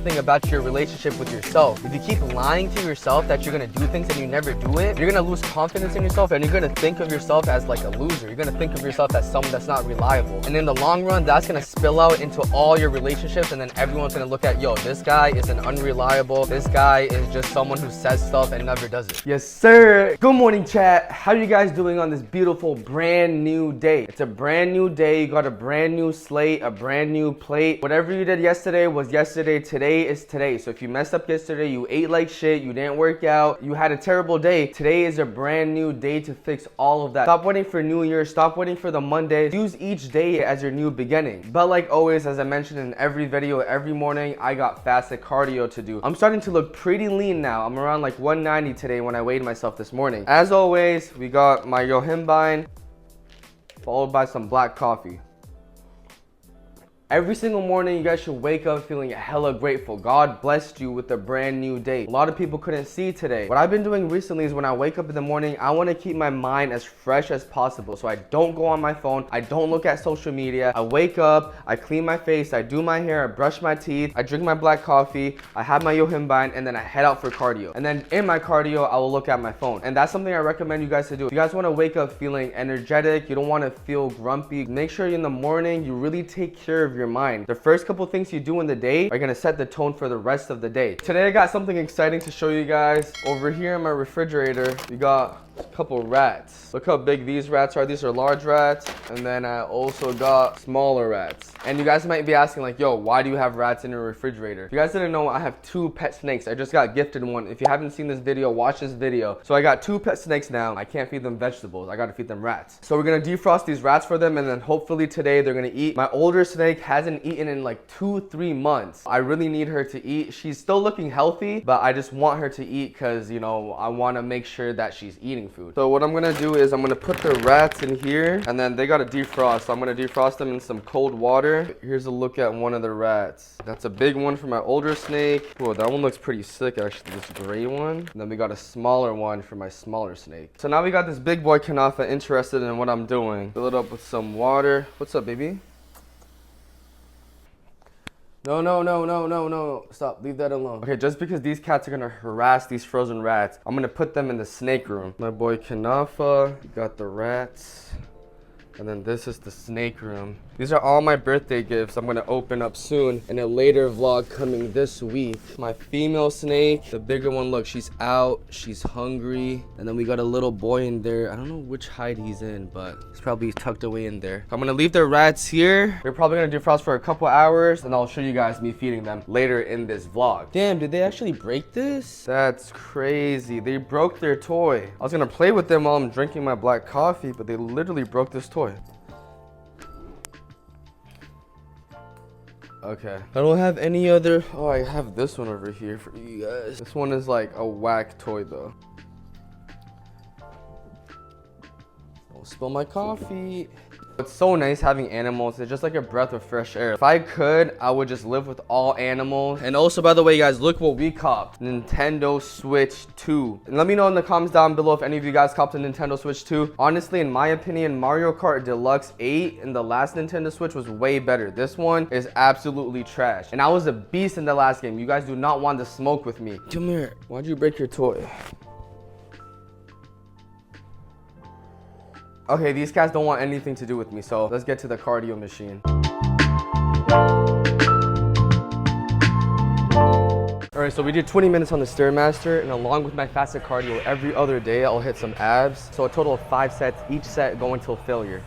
something about your relationship with yourself. If you keep lying to yourself that you're gonna do things and you never do it, you're gonna lose confidence in yourself and you're gonna think of yourself as like a loser. You're gonna think of yourself as someone that's not reliable. And in the long run, that's gonna spill out into all your relationships, and then everyone's gonna look at, yo, this guy is an unreliable, this guy is just someone who says stuff and never does it. Yes, sir. Good morning, chat. How you guys doing on this beautiful brand new day? It's a brand new day. You got a brand new slate, a brand new plate. Whatever you did yesterday was yesterday. Today is today. So if you messed up yesterday, you ate like shit, you didn't work out, you had a terrible day, today is a brand new day to fix all of that. Stop waiting for New Year. Stop waiting for the Monday. Use each day as your new beginning. But like always, as I mentioned in every video, every morning, I got fasted cardio to do. I'm starting to look pretty lean now. I'm around like 190 today when I weighed myself this morning. As always, we got my yohimbine followed by some black coffee. Every single morning, you guys should wake up feeling hella grateful. God blessed you with a brand new day. A lot of people couldn't see today. What I've been doing recently is when I wake up in the morning, I want to keep my mind as fresh as possible. So I don't go on my phone. I don't look at social media. I wake up, I clean my face, I do my hair, I brush my teeth, I drink my black coffee, I have my yohimbine, and then I head out for cardio. And then in my cardio, I will look at my phone. And that's something I recommend you guys to do. If you guys want to wake up feeling energetic, you don't want to feel grumpy, make sure in the morning you really take care of your mind. The first couple things you do in the day are gonna set the tone for the rest of the day. Today I got something exciting to show you guys. Over here in my refrigerator, we got a couple rats. Look how big these rats are. These are large rats. And then I also got smaller rats. And you guys might be asking like, yo, why do you have rats in your refrigerator? If you guys didn't know, I have 2 pet snakes. I just got gifted one. If you haven't seen this video, watch this video. So I got 2 pet snakes now. I can't feed them vegetables. I gotta feed them rats. So we're gonna defrost these rats for them, and then hopefully today they're gonna eat. My older snake hasn't eaten in like 2-3 months. I really need her to eat. She's still looking healthy, but I just want her to eat because, you know, I want to make sure that she's eating food. So what I'm gonna do is I'm gonna put the rats in here, and then they gotta defrost. So I'm gonna defrost them in some cold water. Here's a look at one of the rats. That's a big one for my older snake. Whoa, that one looks pretty sick actually, this gray one. And then we got a smaller one for my smaller snake. So now we got this big boy Kanafa interested in what I'm doing. Fill it up with some water. What's up, baby? No. Stop. Leave that alone. Okay, just because these cats are gonna harass these frozen rats, I'm gonna put them in the snake room. My boy Kanafa, got the rats. And then this is the snake room. These are all my birthday gifts I'm gonna open up soon in a later vlog coming this week. My female snake, the bigger one, look, she's out, she's hungry. And then we got a little boy in there. I don't know which hide he's in, but he's probably tucked away in there. I'm gonna leave the rats here. They're probably gonna defrost for a couple hours, and I'll show you guys me feeding them later in this vlog. Damn, did they actually break this? That's crazy. They broke their toy. I was gonna play with them while I'm drinking my black coffee, but they literally broke this toy. Okay. I don't have any other. Oh, I have this one over here for you guys. This one is like a whack toy though. Don't spill my coffee. It's so nice having animals. It's just like a breath of fresh air. If I could, I would just live with all animals. And also, by the way, guys, look what we copped. Nintendo Switch 2. And let me know in the comments down below if any of you guys copped a Nintendo Switch 2. Honestly, in my opinion, Mario Kart Deluxe 8 in the last Nintendo Switch was way better. This one is absolutely trash. And I was a beast in the last game. You guys do not want to smoke with me. Come here. Why'd you break your toy? Okay, these cats don't want anything to do with me, so let's get to the cardio machine. Alright, so we did 20 minutes on the Stairmaster, and along with my fasted cardio every other day, I'll hit some abs. So a total of 5 sets, each set going till failure.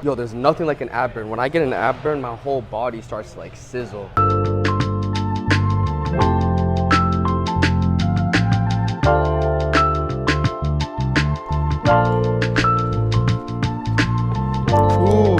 Yo, there's nothing like an ab burn. When I get an ab burn, my whole body starts to like sizzle. Ooh,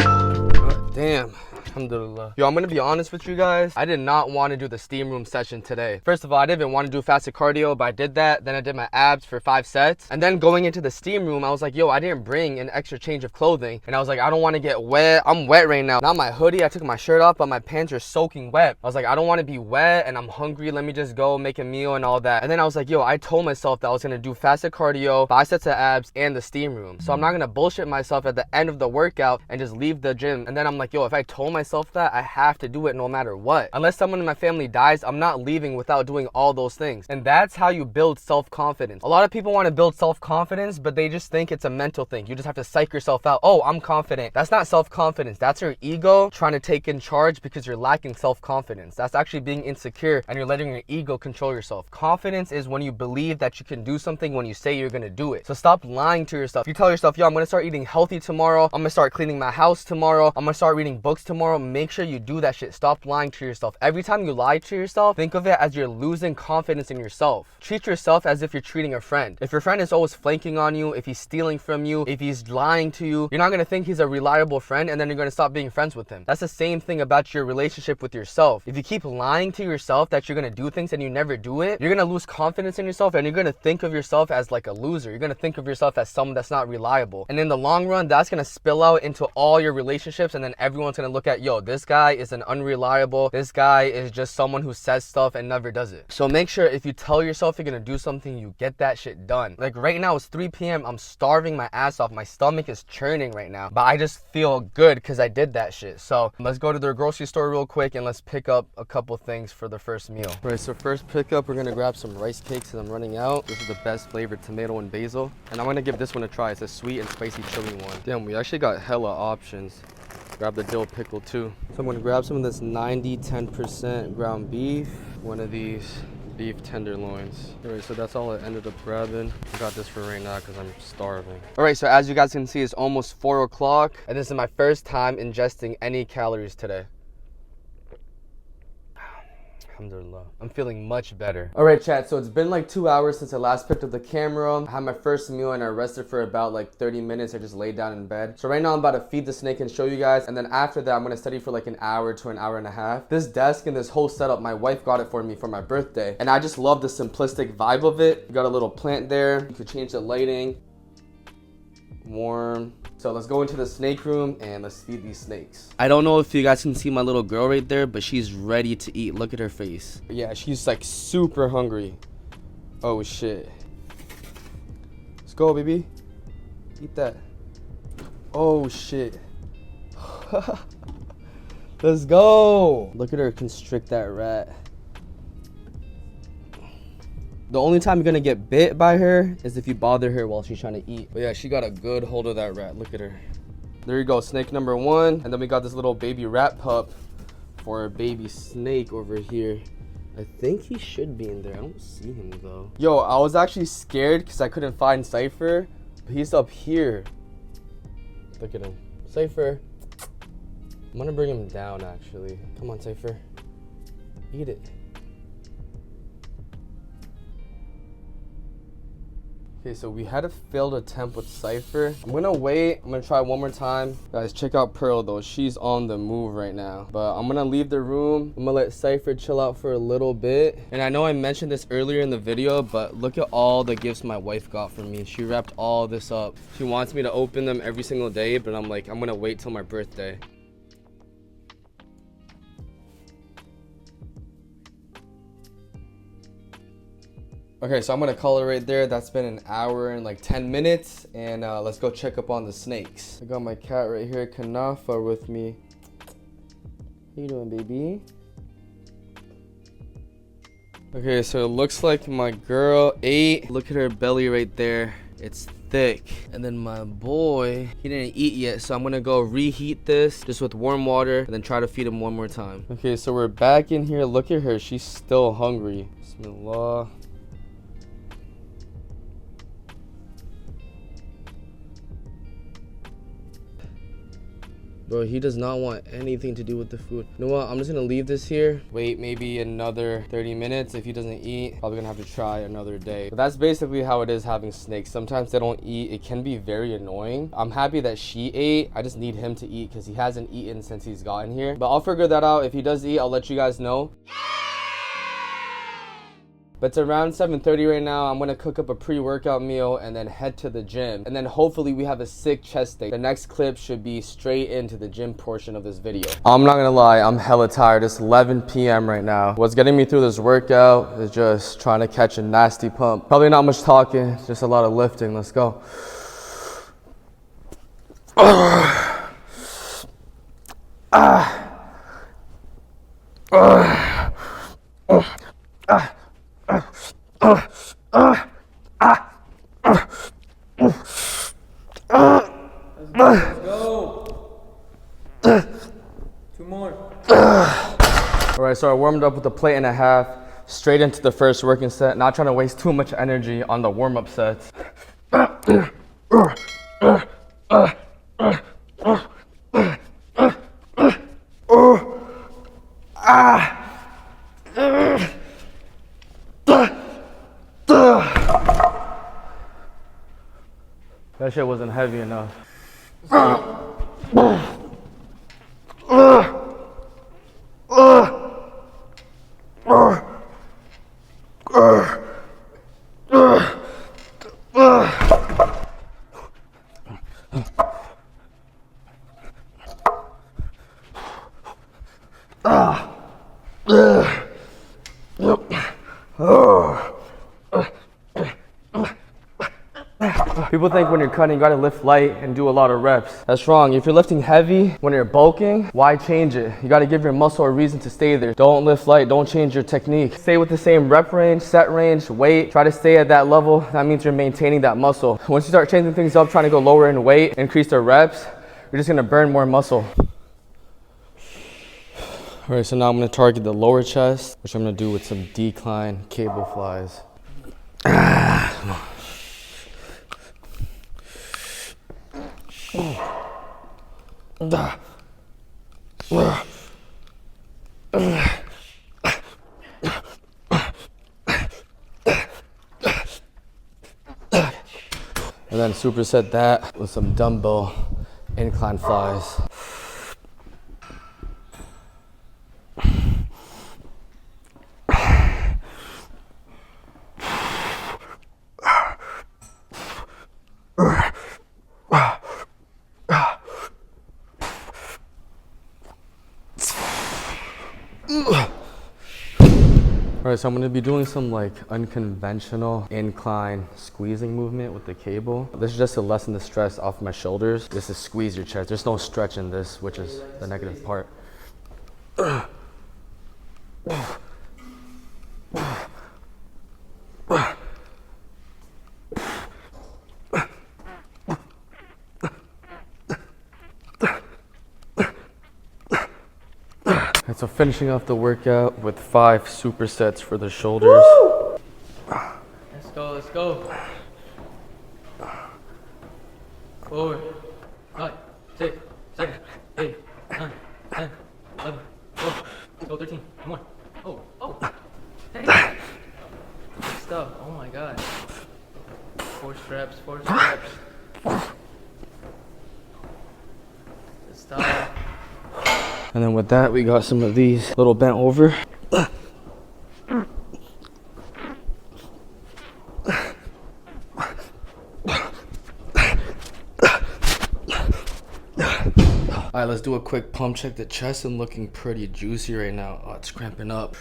damn. Alhamdulillah. Yo, I'm gonna be honest with you guys. I did not want to do the steam room session today. First of all, I didn't even want to do fasted cardio, but I did that. Then I did my abs for 5 sets. And then going into the steam room, I was like, yo, I didn't bring an extra change of clothing. And I was like, I don't want to get wet. I'm wet right now. Not my hoodie. I took my shirt off, but my pants are soaking wet. I was like, I don't want to be wet and I'm hungry. Let me just go make a meal and all that. And then I was like, yo, I told myself that I was gonna do fasted cardio, 5 sets of abs, and the steam room. So I'm not gonna bullshit myself at the end of the workout and just leave the gym. And then I'm like, yo, if I told myself that, I have to do it no matter what. Unless someone in my family dies, I'm not leaving without doing all those things. And that's how you build self-confidence. A lot of people want to build self-confidence, but they just think it's a mental thing. You just have to psych yourself out. Oh, I'm confident. That's not self-confidence. That's your ego trying to take in charge because you're lacking self-confidence. That's actually being insecure and you're letting your ego control yourself. Confidence is when you believe that you can do something when you say you're gonna do it. So stop lying to yourself. You tell yourself, yo, I'm gonna start eating healthy tomorrow. I'm gonna start cleaning my house tomorrow. I'm gonna start reading books tomorrow. Make sure you do that shit. Stop lying to yourself. Every time you lie to yourself, think of it as you're losing confidence in yourself. Treat yourself as if you're treating a friend. If your friend is always flanking on you, if he's stealing from you, if he's lying to you, you're not gonna think he's a reliable friend and then you're gonna stop being friends with him. That's the same thing about your relationship with yourself. If you keep lying to yourself that you're gonna do things and you never do it, you're gonna lose confidence in yourself and you're gonna think of yourself as like a loser. You're gonna think of yourself as someone that's not reliable. And in the long run, that's gonna spill out into all your relationships and then everyone's gonna look at, yo, this guy is an unreliable, this guy is just someone who says stuff and never does it. So make sure if you tell yourself you're gonna do something, you get that shit done. Like right now it's 3 p.m. I'm starving my ass off. My stomach is churning right now, but I just feel good because I did that shit. So let's go to the grocery store real quick and let's pick up a couple things for the first meal. All right, so first pickup, we're gonna grab some rice cakes because I'm running out. This is the best flavored tomato and basil. And I'm gonna give this one a try. It's a sweet and spicy chili one. Damn, we actually got hella options. Grab the dill pickle too. So I'm gonna grab some of this 90-10% ground beef, one of these beef tenderloins. Alright, so that's all I ended up grabbing. I got this for right now because I'm starving. Alright, so as you guys can see, it's almost 4 o'clock and this is my first time ingesting any calories today. Alhamdulillah. I'm feeling much better. All right, chat. So it's been like 2 hours since I last picked up the camera. I had my first meal and I rested for about like 30 minutes. I just laid down in bed. So right now I'm about to feed the snake and show you guys. And then after that, I'm going to study for like an hour to an hour and a half. This desk and this whole setup, my wife got it for me for my birthday. And I just love the simplistic vibe of it. You got a little plant there. You could change the lighting. Warm. So let's go into the snake room and let's feed these snakes. I don't know if you guys can see my little girl right there, but she's ready to eat. Look at her face. Yeah, she's like super hungry. Oh shit. Let's go, baby. Eat that. Oh shit. Let's go. Look at her constrict that rat. The only time you're gonna get bit by her is if you bother her while she's trying to eat. But yeah, she got a good hold of that rat. Look at her. There you go, snake number 1. And then we got this little baby rat pup for a baby snake over here. I think he should be in there. I don't see him though. Yo, I was actually scared because I couldn't find Cypher. But he's up here. Look at him. Cypher. I'm gonna bring him down actually. Come on, Cypher. Eat it. Okay, so we had a failed attempt with Cypher. I'm gonna wait. I'm gonna try one more time. Guys, check out Pearl though. She's on the move right now. But I'm gonna leave the room. I'm gonna let Cypher chill out for a little bit. And I know I mentioned this earlier in the video, but look at all the gifts my wife got for me. She wrapped all this up. She wants me to open them every single day, but I'm like, I'm gonna wait till my birthday. Okay, so I'm gonna call it right there. That's been an hour and like 10 minutes. And let's go check up on the snakes. I got my cat right here, Kanafa, with me. How you doing, baby? Okay, so it looks like my girl ate. Look at her belly right there. It's thick. And then my boy, he didn't eat yet, so I'm gonna go reheat this just with warm water and then try to feed him one more time. Okay, so we're back in here. Look at her. She's still hungry. Bismillah. Bro, he does not want anything to do with the food. You know what? I'm just gonna leave this here. Wait maybe another 30 minutes. If he doesn't eat, probably gonna have to try another day. But that's basically how it is having snakes. Sometimes they don't eat. It can be very annoying. I'm happy that she ate. I just need him to eat because he hasn't eaten since he's gotten here. But I'll figure that out. If he does eat, I'll let you guys know. But it's around 7:30 right now. I'm gonna cook up a pre-workout meal and then head to the gym. And then hopefully we have a sick chest day. The next clip should be straight into the gym portion of this video. I'm not gonna lie, I'm hella tired. It's 11 p.m. right now. What's getting me through this workout is just trying to catch a nasty pump. Probably not much talking, just a lot of lifting. Let's go. Let's go. 2 more. All right, so I warmed up with a plate and a half, straight into the first working set. Not trying to waste too much energy on the warm-up sets. That shit wasn't heavy enough. People think when you're cutting, you gotta lift light and do a lot of reps. That's wrong. If you're lifting heavy, when you're bulking, why change it? You gotta give your muscle a reason to stay there. Don't lift light, don't change your technique. Stay with the same rep range, set range, weight. Try to stay at that level. That means you're maintaining that muscle. Once you start changing things up, trying to go lower in weight, increase the reps, you're just gonna burn more muscle. All right, so now I'm gonna target the lower chest, which I'm gonna do with some decline cable flies. Come on. And then superset that with some dumbbell incline flies. All right, so I'm gonna be doing some like unconventional incline squeezing movement with the cable. This is just to lessen the stress off my shoulders. This is squeeze your chest. There's no stretch in this, which is the negative part. And so finishing off the workout with 5 supersets for the shoulders. Woo! Let's go, let's go. 4, 5, 6, 7, 8, 9, 10, 11, 12, go 13, come on. Oh, hey. Good stuff, oh my god. 4 reps. Good stuff. And then with that, we got some of these little bent over. All right, let's do a quick pump check. The chest is looking pretty juicy right now. Oh, it's cramping up.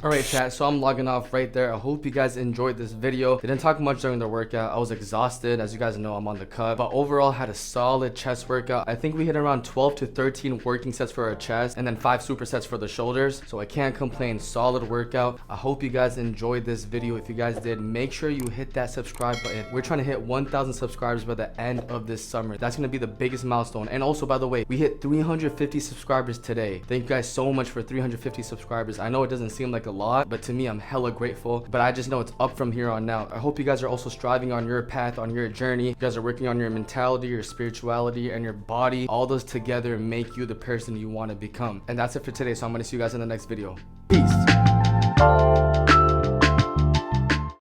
Alright chat, so I'm logging off right there. I hope you guys enjoyed this video. Didn't talk much during the workout. I was exhausted. As you guys know, I'm on the cut. But overall, had a solid chest workout. I think we hit around 12 to 13 working sets for our chest and then 5 supersets for the shoulders. So I can't complain. Solid workout. I hope you guys enjoyed this video. If you guys did, make sure you hit that subscribe button. We're trying to hit 1,000 subscribers by the end of this summer. That's going to be the biggest milestone. And also, by the way, we hit 350 subscribers today. Thank you guys so much for 350 subscribers. I know it doesn't seem like a a lot, but to me, I'm hella grateful. But I just know it's up from here on out. I hope you guys are also striving on your path, on your journey. You guys are working on your mentality, your spirituality, and your body. All those together make you the person you want to become. And that's it for today. So I'm going to see you guys in the next video. Peace.